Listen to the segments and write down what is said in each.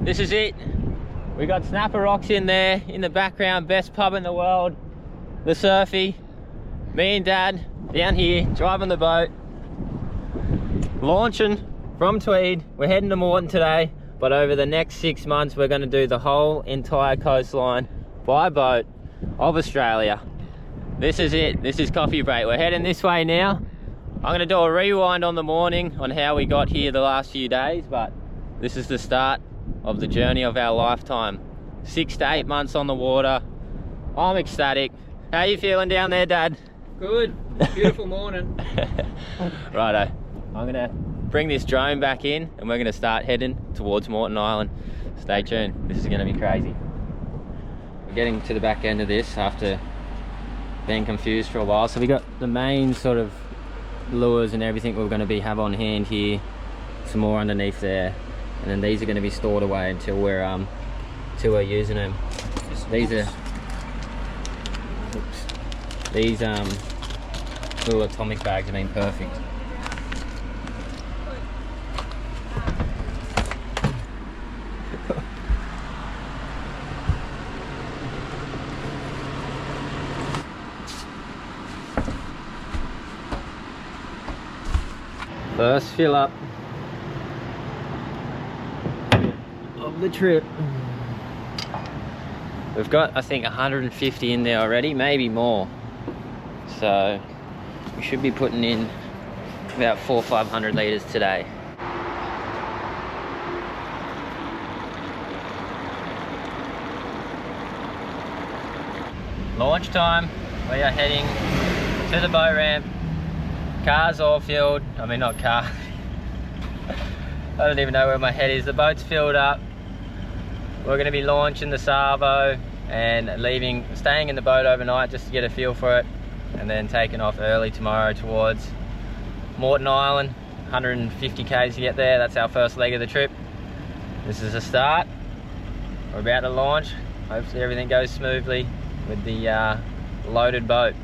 This is it. We got Snapper Rocks in there in the background, best pub in the world, the Surfy. Me and Dad down here driving the boat, launching from Tweed. We're heading to Morton today, but over the next 6 months we're going to do the whole entire coastline by boat of Australia. This is it. This is Coffey Break. We're heading this way now. I'm going to do a rewind on the morning on how we got here the last few days, but this is the start of the journey of our lifetime. 6 to 8 months on the water. I'm ecstatic. How you feeling down there, Dad? Good. Beautiful morning. Righto. I'm going to bring this drone back in and we're going to start heading towards Morton Island. Stay tuned. This is going to be crazy. We're getting to the back end of this after being confused for a while. So we got the main sort of lures and everything we're going to have on hand here. Some more underneath there. And then these are going to be stored away until we're using them. These are these little atomic bags have been perfect. First fill up of the trip. We've got, I think, 150 in there already, maybe more. So we should be putting in about 400 or 500 litres today. Launch time. We are heading to the boat ramp. Car's all filled. I mean, not car. I don't even know where my head is. The boat's filled up. We're going to be launching the Sabo and staying in the boat overnight just to get a feel for it, and then taking off early tomorrow towards Morton Island. 150 k's to get there. That's our first leg of the trip. This is a start. We're about to launch. Hopefully everything goes smoothly with the loaded boat.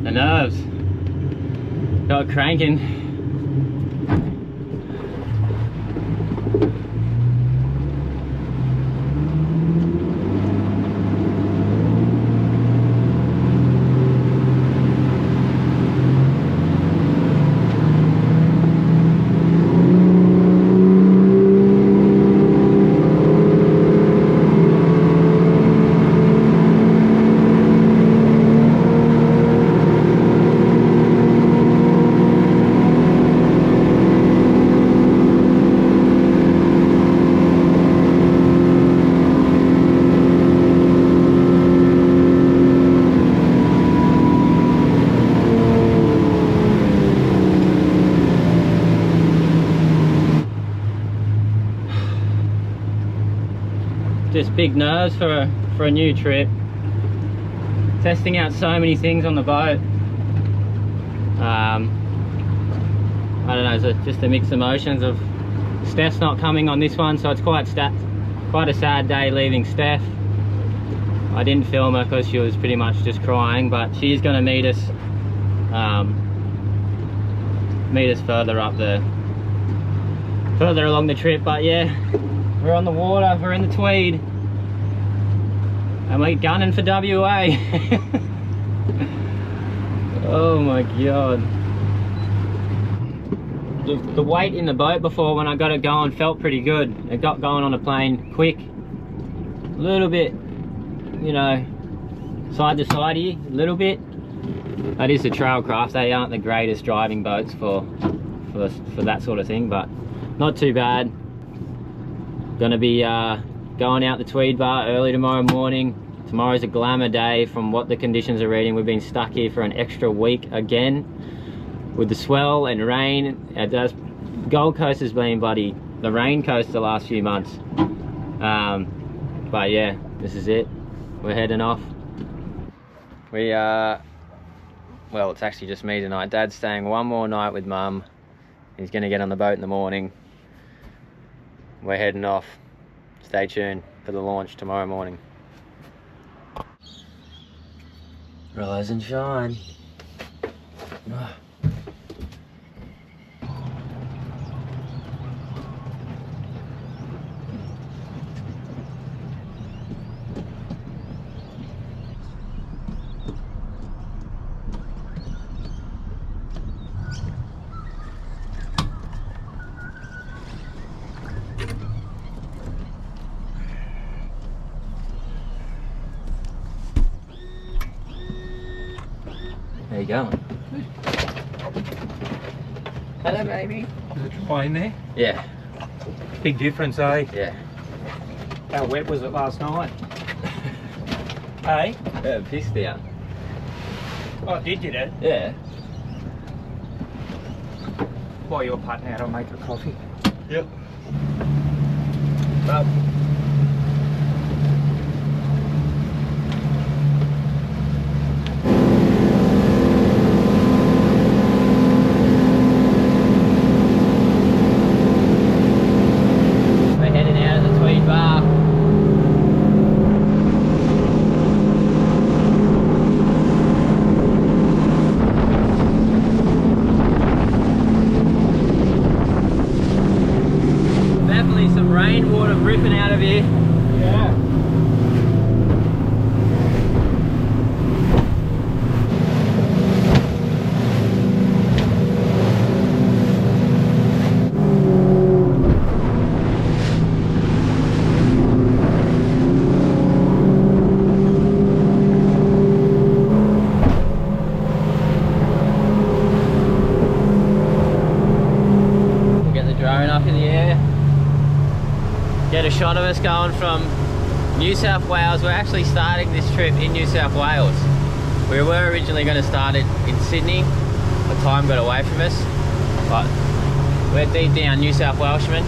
The nerves got cranking. Just big nerves for a new trip. Testing out so many things on the boat. I don't know, it's just a mixed emotions of Steph's not coming on this one, so it's quite a sad day leaving Steph. I didn't film her because she was pretty much just crying, but she's going to meet us further along the trip. But yeah, we're on the water, we're in the Tweed, and we're gunning for WA. Oh my god. The weight in the boat before, when I got it going, felt pretty good. It got going on the plane quick. A little bit, you know, side to sidey, a little bit. That is the trail craft. They aren't the greatest driving boats for that sort of thing, but not too bad. Gonna be going out the Tweed bar early tomorrow morning. Tomorrow's a glamour day from what the conditions are reading. We've been stuck here for an extra week again with the swell and rain. Gold Coast has been the rain coast the last few months. But yeah, this is it. We're heading off. We well, it's actually just me tonight. Dad's staying one more night with Mum. He's gonna get on the boat in the morning. We're heading off. Stay tuned for the launch tomorrow morning. Rise and shine. How you going? Hello, baby. Is it dry in there? Yeah. Big difference, eh? Yeah. How wet was it last night? Hey? Yeah, pissed out. Oh, did you that? Yeah. While you're putting out, I'll make a coffee. Yep. Well, we're heading out of the Tweed Bar. Definitely some rainwater dripping out of here. Yeah. We'll get the drone up in the air. Get a shot of us going from New South Wales. We're actually starting this trip in New South Wales. We were originally going to start it in Sydney, but time got away from us. But we're deep down New South Welshmen,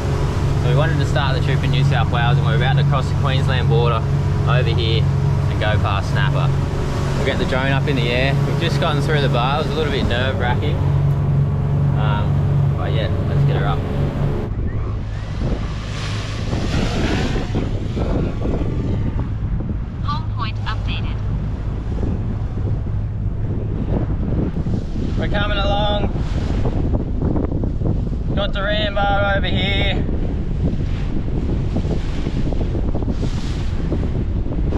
so we wanted to start the trip in New South Wales, and we're about to cross the Queensland border over here and go past Snapper. We'll get the drone up in the air. We've just gotten through the bar. It was a little bit nerve-wracking. But yeah, let's get her up. Home point updated. We're coming along. Got the rambar over here.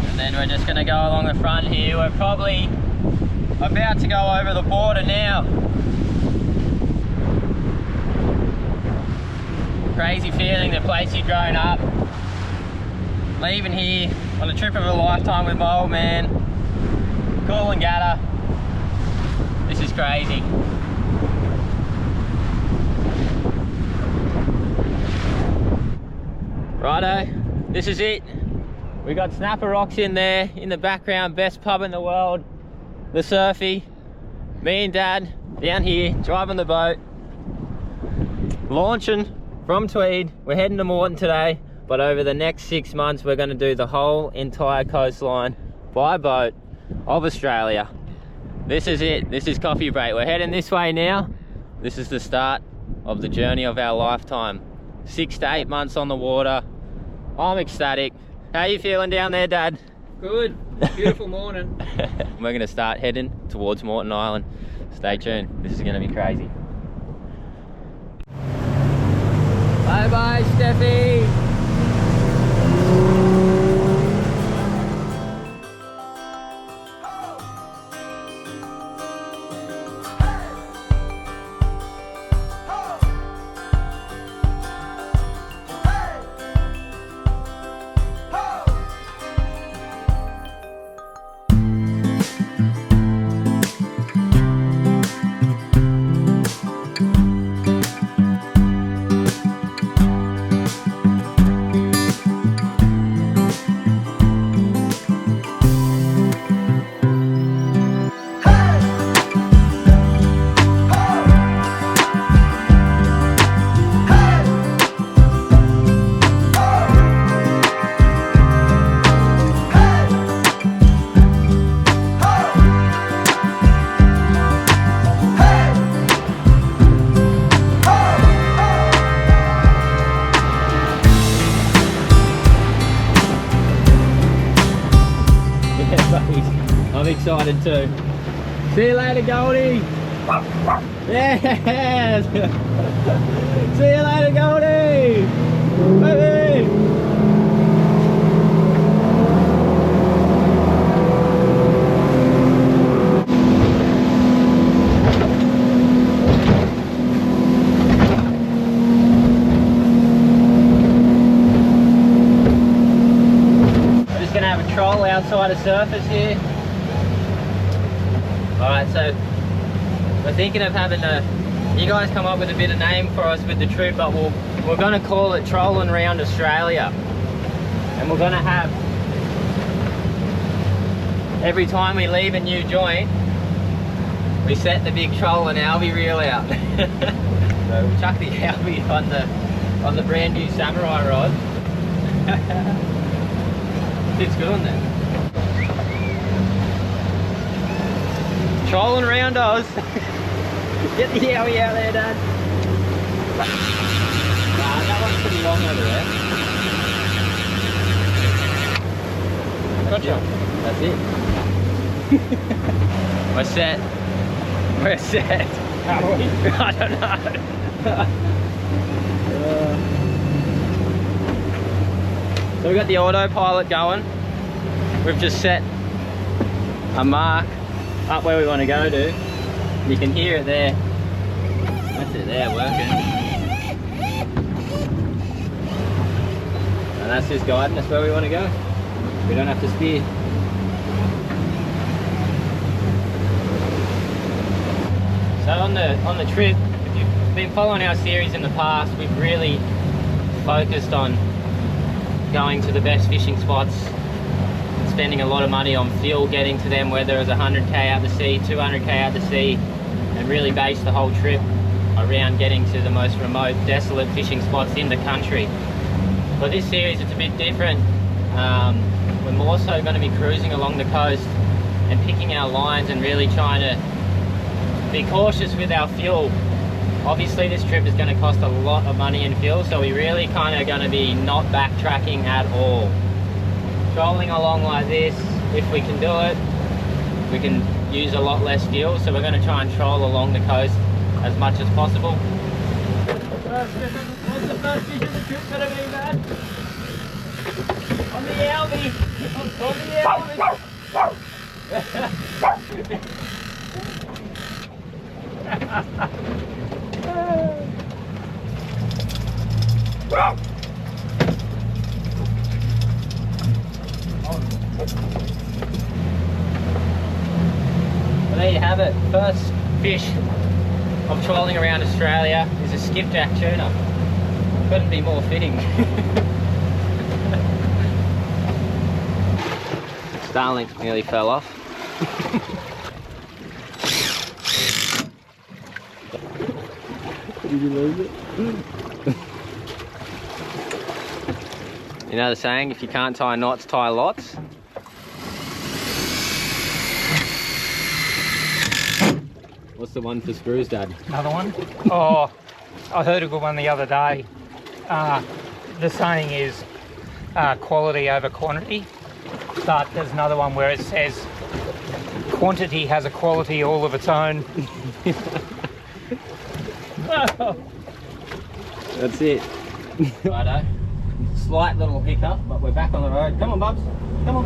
And then we're just gonna go along the front here. We're probably about to go over the border now. Crazy feeling, the place you've grown up. Leaving here on a trip of a lifetime with my old man. Cool and gatter. This is crazy. Righto, this is it. We got Snapper Rocks in there, in the background, best pub in the world. The Surfy. Me and Dad down here, driving the boat. Launching from Tweed. We're heading to Morton today, but over the next 6 months, we're gonna do the whole entire coastline by boat of Australia. This is it. This is Coffey Break. We're heading this way now. This is the start of the journey of our lifetime. 6 to 8 months on the water. I'm ecstatic. How you feeling down there, Dad? Good. Beautiful morning. We're gonna start heading towards Morton Island. Stay tuned. This is gonna be crazy. Bye bye, Steffi. I'm excited too. See you later, Goldie. Yes. See you later, Goldie. Baby. Troll outside the surface here. Alright, so we're thinking of having you guys come up with a bit of name for us with the trip, but we're going to call it Trolling Around Australia. And we're going to have, every time we leave a new joint, we set the big troll and Albie reel out. So we'll chuck the Albie on the brand new Samurai rod. It's good on there. Trolling around Oz. Get the Yowie out there, Dad. That one's pretty long over there. Gotcha. That's it. We're set. We're set. Are we? I don't know. So we've got the autopilot going. We've just set a mark up where we want to go to. You can hear it there. That's it there working. And that's just guiding us where we want to go. We don't have to steer. So on the trip, if you've been following our series in the past, we've really focused on going to the best fishing spots, spending a lot of money on fuel getting to them, whether it's 100k out the sea, 200k out the sea, and really base the whole trip around getting to the most remote, desolate fishing spots in the country. For this series it's a bit different. We're more so going to be cruising along the coast and picking our lines and really trying to be cautious with our fuel. Obviously this trip is going to cost a lot of money in fuel, so we really kind of going to be not backtracking at all. Trolling along like this, if we can do it, we can use a lot less fuel, so we're going to try and troll along the coast as much as possible. What's the first fish of the trip going to be, man? On the Albie! On the Albie! Well, there you have it. First fish of trolling around Australia is a skipjack tuna. Couldn't be more fitting. Starlink nearly fell off. Did you lose it? You know the saying, if you can't tie knots, tie lots? What's the one for screws, Dad? Another one? Oh, I heard a good one the other day. The saying is quality over quantity, but there's another one where it says quantity has a quality all of its own. That's it. Righto. Slight little hiccup, but we're back on the road. Come on, Bubs. Come on.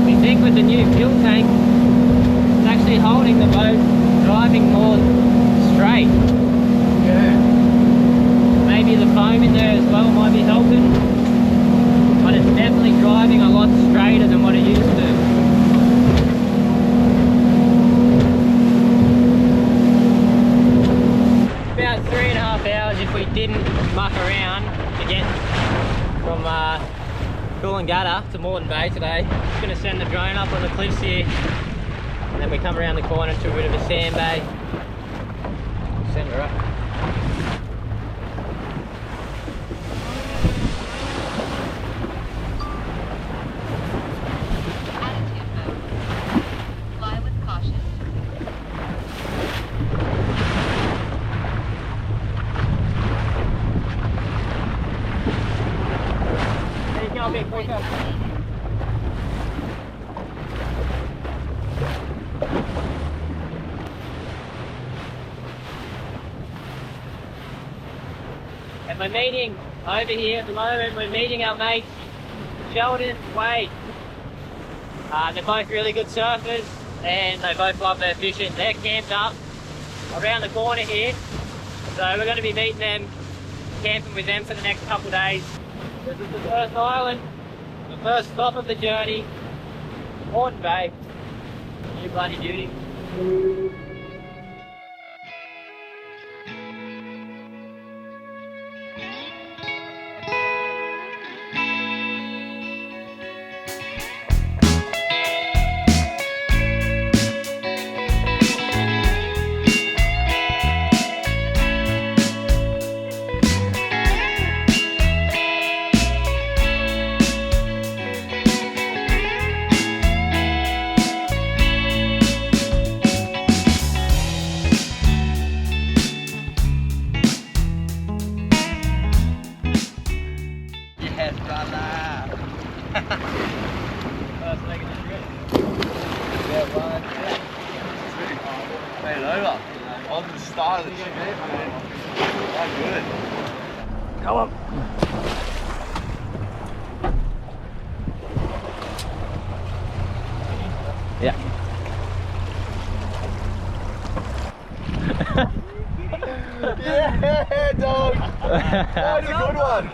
We think with the new fuel tank, it's actually holding the boat, driving more straight. Maybe the foam in there as well might be helping, but it's definitely driving a lot straighter than what it used to. About 3.5 hours if we didn't muck around to get from Coolangatta to Morton Bay today. Just going to send the drone up on the cliffs here, and then we come around the corner to a bit of a sand bay. Send her up. And we're meeting over here at the moment, we're meeting our mates, Sheldon, Wade. They're both really good surfers and they both love their fishing. They're camped up around the corner here. So we're going to be meeting them, camping with them for the next couple of days. This is the first island, the first stop of the journey, Morton Bay. You bloody beauty. Come on. Yeah. Yeah, dog. That was a good one.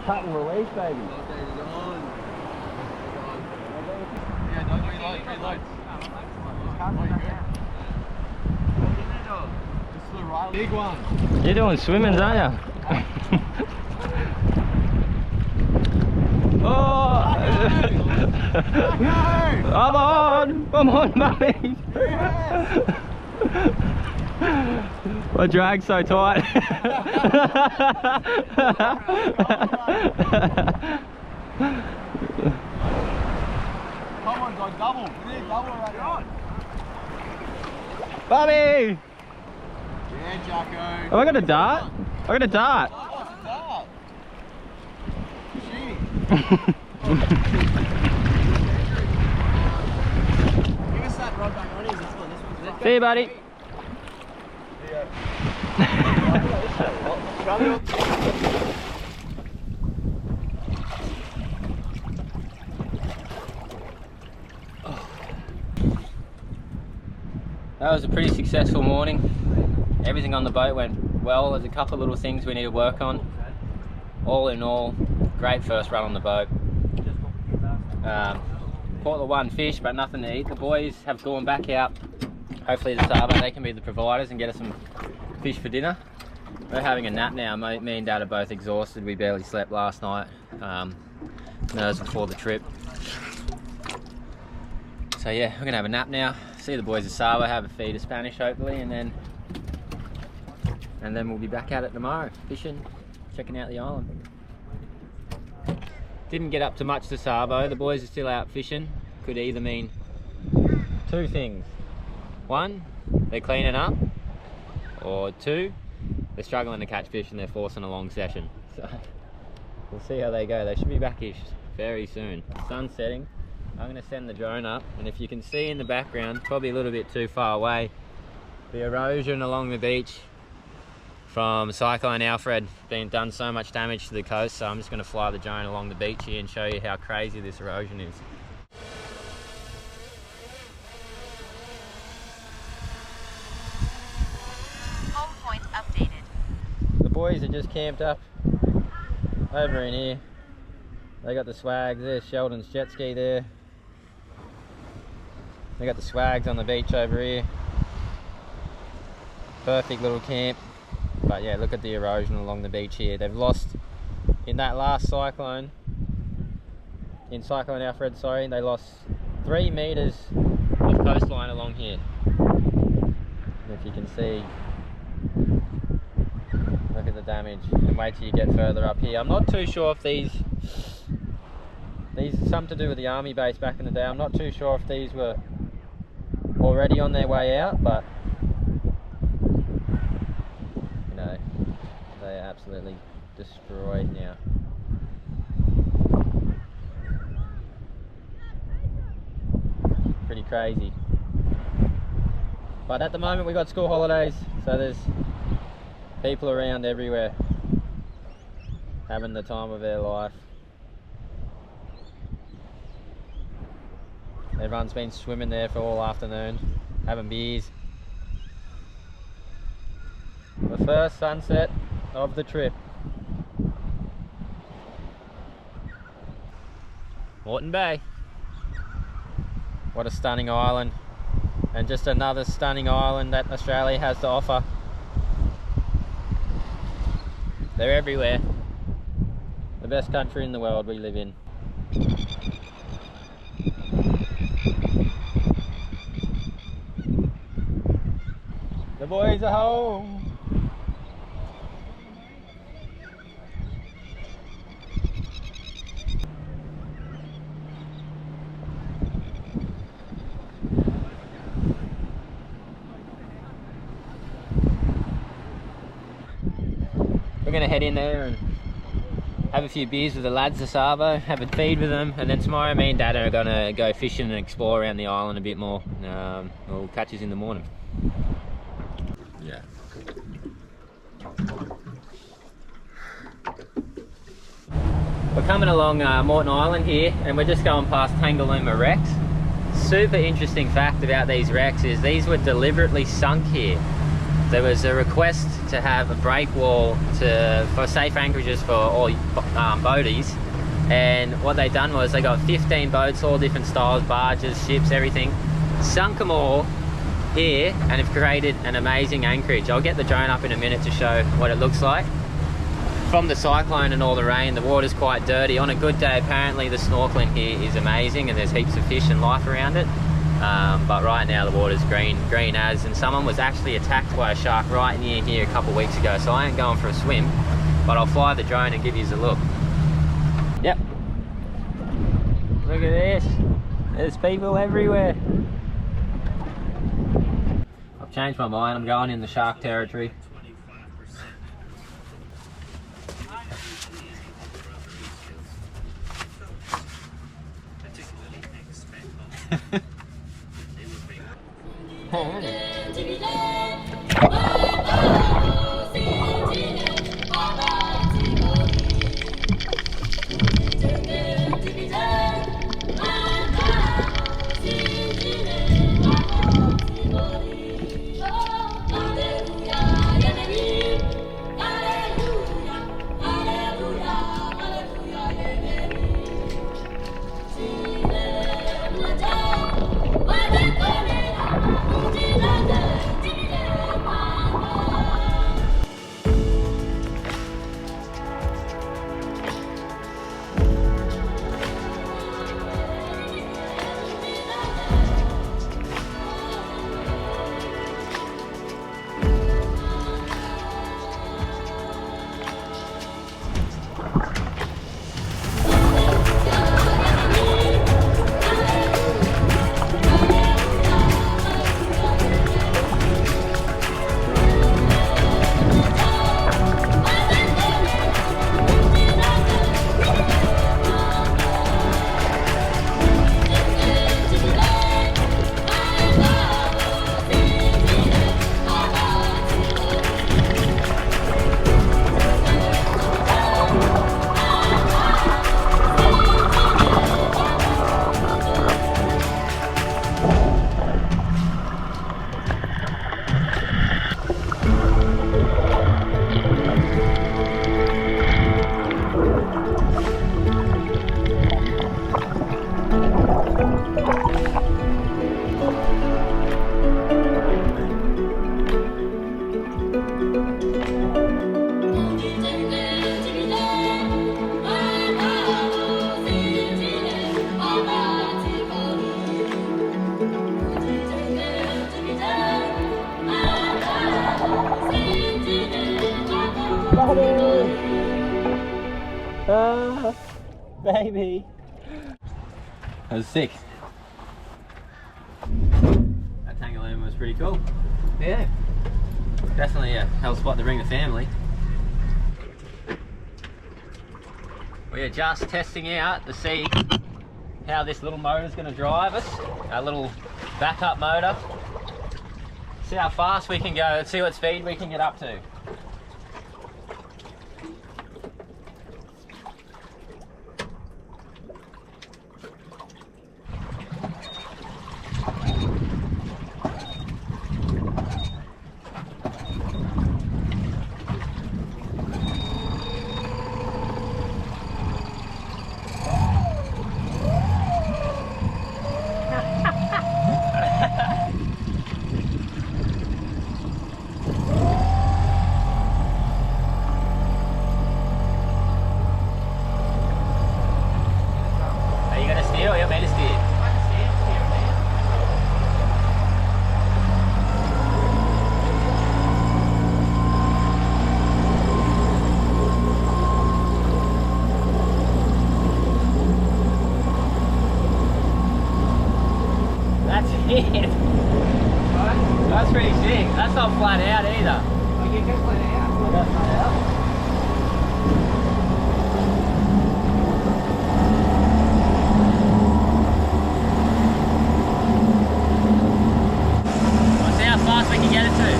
Cut and release, baby. Yeah, don't reload. Big one. You're doing swimming, aren't you? Oh! Come on, buddy! My drag's so tight. Come on, dog, double. We need double right now. Bobby! Yeah, Jacko. Have I got a dart? I got a dart. Oh, what's a dart? Shitty. Give us that rod back on. Is this one? This one's See you, buddy. That was a pretty successful morning. Everything on the boat went well. There's a couple of little things we need to work on. All in all, great first run on the boat. Caught the one fish, but nothing to eat. The boys have gone back out. Hopefully the Sabo, they can be the providers and get us some fish for dinner. We're having a nap now. Me and Dad are both exhausted. We barely slept last night. Nerves before the trip. So yeah, we're gonna have a nap now. See the boys at Sabo, have a feed of Spanish hopefully, and then we'll be back at it tomorrow, fishing, checking out the island. Didn't get up to much to Sabo. The boys are still out fishing. Could either mean two things. One, they're cleaning up, or two, they're struggling to catch fish and they're forcing a long session. So we'll see how they go. They should be back-ish very soon. The sun's setting. I'm going to send the drone up, and if you can see in the background, probably a little bit too far away, the erosion along the beach from Cyclone Alfred being done so much damage to the coast. So I'm just going to fly the drone along the beach here and show you how crazy this erosion is. Home point updated. The boys are just camped up over in here. They got the swags. There's Sheldon's jet ski there. They got the swags on the beach over here. Perfect little camp. But yeah, look at the erosion along the beach here. They've lost, in that last cyclone, in Cyclone Alfred, sorry, they lost 3 meters of coastline along here. And if you can see, look at the damage. And wait till you get further up here. I'm not too sure if these are something to do with the army base back in the day. I'm not too sure if these were already on their way out, but you know, they are absolutely destroyed now. Pretty crazy. But at the moment we got school holidays, so there's people around everywhere having the time of their life. Everyone's been swimming there for all afternoon, having beers. The first sunset of the trip. Morton Bay. What a stunning island, and just another stunning island that Australia has to offer. They're everywhere. The best country in the world we live in. The boys are home. We're going to head in there and have a few beers with the lads this Cabo, have a feed with them, and then tomorrow me and Dad are going to go fishing and explore around the island a bit more. We'll catch us in the morning. Yeah. We're coming along Morton Island here, and we're just going past Tangalooma wrecks. Super interesting fact about these wrecks is these were deliberately sunk here. There was a request to have a break wall for safe anchorages for all boaties, and what they done was they got 15 boats, all different styles, barges, ships, everything, sunk them all here and have created an amazing anchorage. I'll get the drone up in a minute to show what it looks like. From the cyclone and all the rain, the water's quite dirty. On a good day, apparently the snorkeling here is amazing and there's heaps of fish and life around it. But right now the water's green as, and someone was actually attacked by a shark right near here a couple of weeks ago, so I ain't going for a swim, but I'll fly the drone and give you a look. Yep. Look at this. There's people everywhere. I've changed my mind, I'm going in the shark territory. Baby. That was sick. That Tangalooma was pretty cool. Yeah. Definitely a hell spot to bring the family. We're just testing out to see how this little motor is going to drive us. Our little backup motor. See how fast we can go. Let's see what speed we can get up to. That's pretty sick. That's not flat out either. Oh, you can flat out. I got flat out. Let's see how fast we can get it to.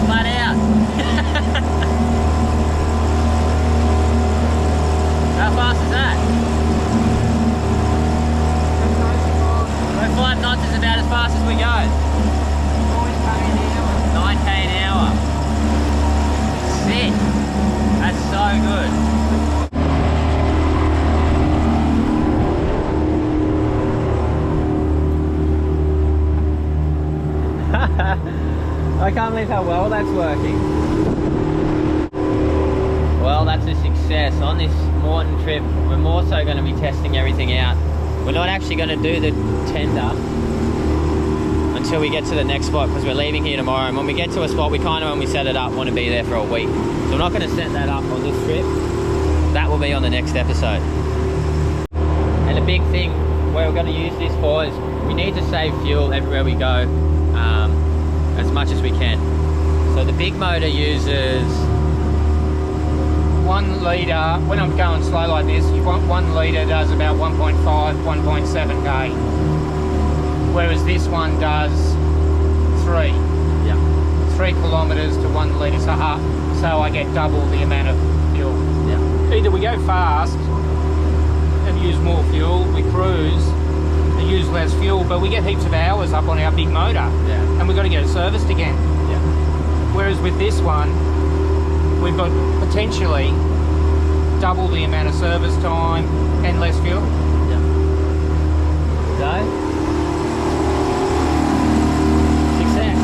Flat out. How fast is that? 5 knots is about as fast as we go. 9k an hour. Sick. That's so good. I can't believe how well that's working. Well, that's a success. On this Morton trip, we're more so going to be testing everything out. We're not actually going to do the tender until we get to the next spot, because we're leaving here tomorrow, and when we get to a spot, we kind of, when we set it up, want to be there for a week. So we're not going to set that up on this trip. That will be on the next episode. And the big thing where we're going to use this for is we need to save fuel everywhere we go, as much as we can. So the big motor uses 1 litre, when I'm going slow like this, you want 1 litre does about 1.5, 1.7k. Whereas this one does 3. Yeah. 3 kilometres to 1 litre, so I get double the amount of fuel. Yeah. Either we go fast and use more fuel, we cruise and use less fuel, but we get heaps of hours up on our big motor. Yeah. And we've got to get it serviced again. Yeah. Whereas with this one, we've got potentially double the amount of service time and less fuel. Yeah. So, success.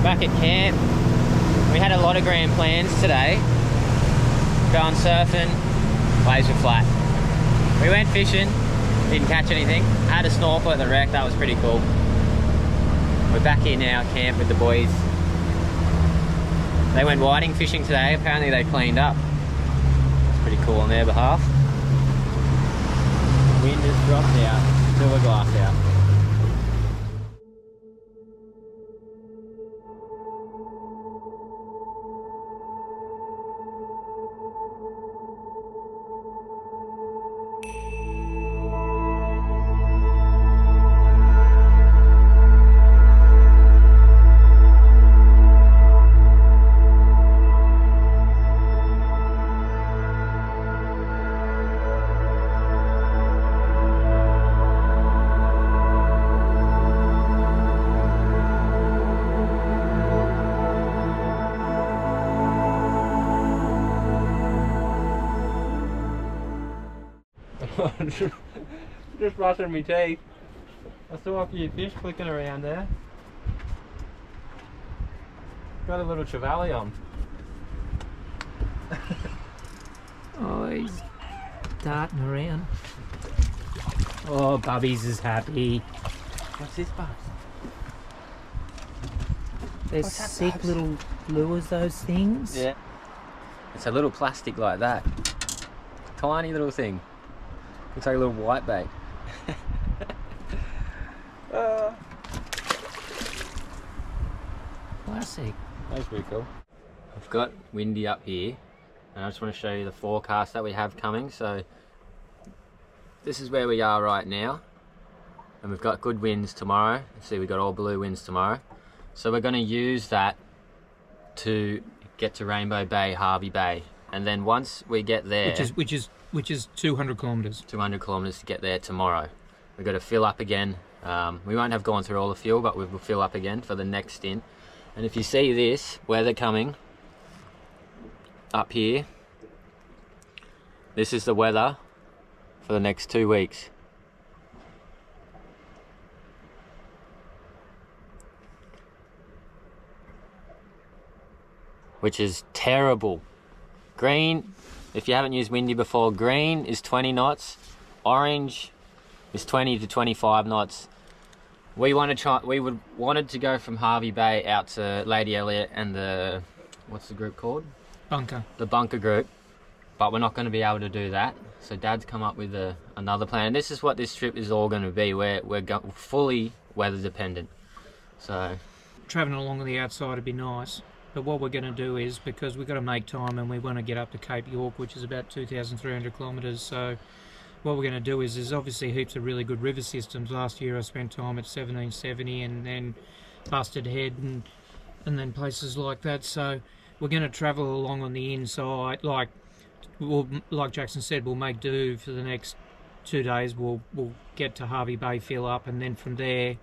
Back at camp, we had a lot of grand plans today. Going surfing, waves were flat. We went fishing, didn't catch anything. Had a snorkel at the wreck, that was pretty cool. We're back here now at camp with the boys. They went whiting fishing today, apparently they cleaned up. It's pretty cool on their behalf. Wind has dropped out, silver glass out. Just brushing my teeth. I saw a few fish clicking around there. Got a little trevally on. Oh, he's darting around. Oh, Bubbies is happy. What's this, Bubs? They're What's that, sick Babs? little lures, those things. Yeah. It's a little plastic like that. Tiny little thing. Looks like a little white bait. sick. That's pretty cool. I've got windy up here, and I just want to show you the forecast that we have coming. So this is where we are right now, and we've got good winds tomorrow. See, we've got all blue winds tomorrow. So we're going to use that to get to Rainbow Bay, Harvey Bay, and then once we get there, which is 200 kilometres. 200 kilometres to get there tomorrow. We've got to fill up again. We won't have gone through all the fuel, but we will fill up again for the next stint. And if you see this weather coming up here, this is the weather for the next 2 weeks. Which is terrible. Green, if you haven't used windy before, green is 20 knots, orange is 20 to 25 knots. We wanted to go from Harvey Bay out to Lady Elliot and the, what's the group called? Bunker. The Bunker group, but we're not going to be able to do that. So Dad's come up with another plan. And this is what this trip is all going to be. We're fully weather dependent. So travelling along on the outside would be nice. But what we're going to do is, because we've got to make time and we want to get up to Cape York, which is about 2,300 kilometres, so what we're going to do is there's obviously heaps of really good river systems. Last year I spent time at 1770 and then Busted Head and then places like that. So we're going to travel along on the inside. Like Jackson said, we'll make do for the next 2 days. We'll get to Harvey Bay, fill up, and then from there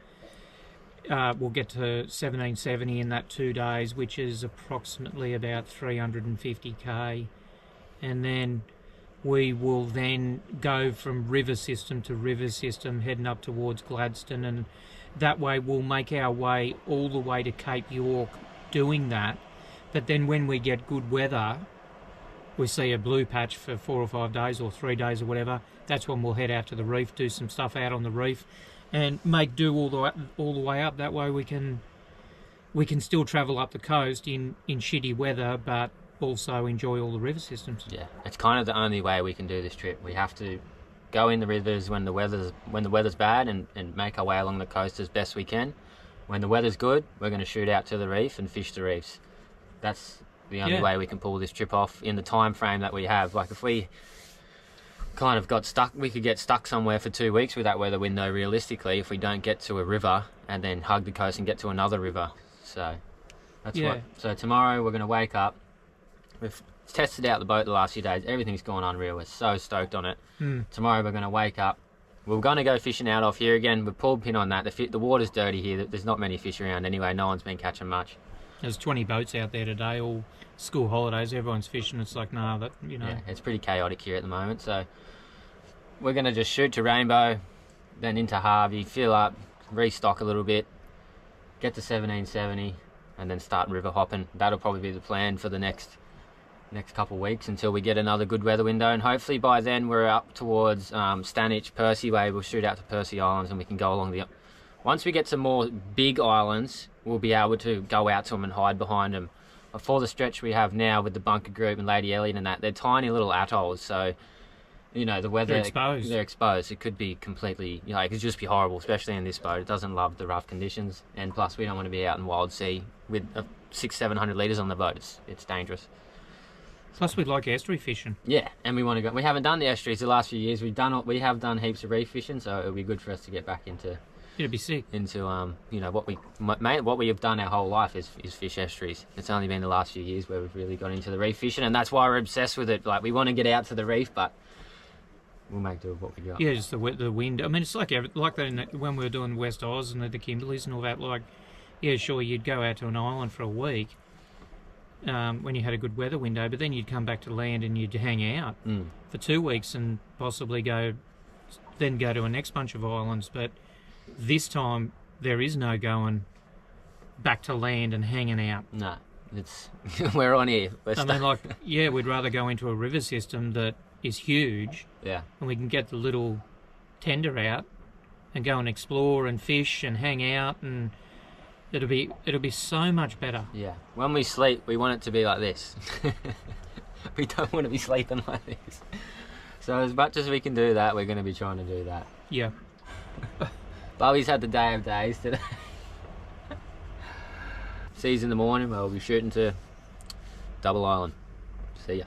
we'll get to 1770 in that 2 days, which is approximately about 350k, and then we will then go from river system to river system heading up towards Gladstone, and that way we'll make our way all the way to Cape York doing that. But then when we get good weather, we see a blue patch for 4 or 5 days or 3 days or whatever, that's when we'll head out to the reef, do some stuff out on the reef and make do all the way up. That way we can still travel up the coast in shitty weather, but also enjoy all the river systems. yeah, it's kind of the only way we can do this trip. We have to go in the rivers when the weather's bad and make our way along the coast as best we can. When the weather's good, we're going to shoot out to the reef and fish the reefs. That's the only way we can pull this trip off in the time frame that we have. Like if we kind of got stuck, we could get stuck somewhere for 2 weeks with that weather window realistically if we don't get to a river and then hug the coast and get to another river. So that's so tomorrow we're going to wake up. We've tested out the boat the last few days. Everything's gone unreal. We're so stoked on it. Tomorrow we're going to wake up. We're going to go fishing out off here again. We pulled pin on that. The water's dirty here. There's not many fish around anyway. No one's been catching much. There's 20 boats out there today, all school holidays. Everyone's fishing. It's like, nah, that, you know. Yeah, it's pretty chaotic here at the moment. So we're going to just shoot to Rainbow, then into Harvey, fill up, restock a little bit, get to 1770, and then start river hopping. That'll probably be the plan for the next couple of weeks until we get another good weather window. And hopefully by then we're up towards Stanage, Percy Way. We'll shoot out to Percy Islands and we can go along the... Once we get some more big islands, we'll be able to go out to them and hide behind them. For the stretch we have now with the Bunker Group and Lady Elliot and that, they're tiny little atolls, so, you know, the weather... They're exposed. It could be completely... You know, it could just be horrible, especially in this boat. It doesn't love the rough conditions, and plus we don't want to be out in wild sea with 600-700 litres on the boat. It's dangerous. Plus we like estuary fishing. Yeah, and we want to go... We haven't done the estuaries the last few years. We have done heaps of reef fishing, so it'll be good for us to get back into... It'd be sick. Into you know, what we have done our whole life is fish estuaries. It's only been the last few years where we've really got into the reef fishing, and that's why we're obsessed with it. Like, we want to get out to the reef, but we'll make do with what we got. Yeah, just the wind. I mean, it's like that when we were doing West Oz and the Kimberleys and all that. Like, yeah, sure, you'd go out to an island for a week when you had a good weather window, but then you'd come back to land and you'd hang out for 2 weeks and possibly go to a next bunch of islands, but this time there is no going back to land and hanging out. No, it's we're on here. I mean, like, yeah, we'd rather go into a river system that is huge. Yeah. And we can get the little tender out and go and explore and fish and hang out, and it'll be so much better. Yeah. When we sleep, we want it to be like this. We don't want to be sleeping like this. So as much as we can do that, we're going to be trying to do that. Yeah. Bobby's had the day of days today. See you in the morning. We'll be shooting to Double Island. See ya.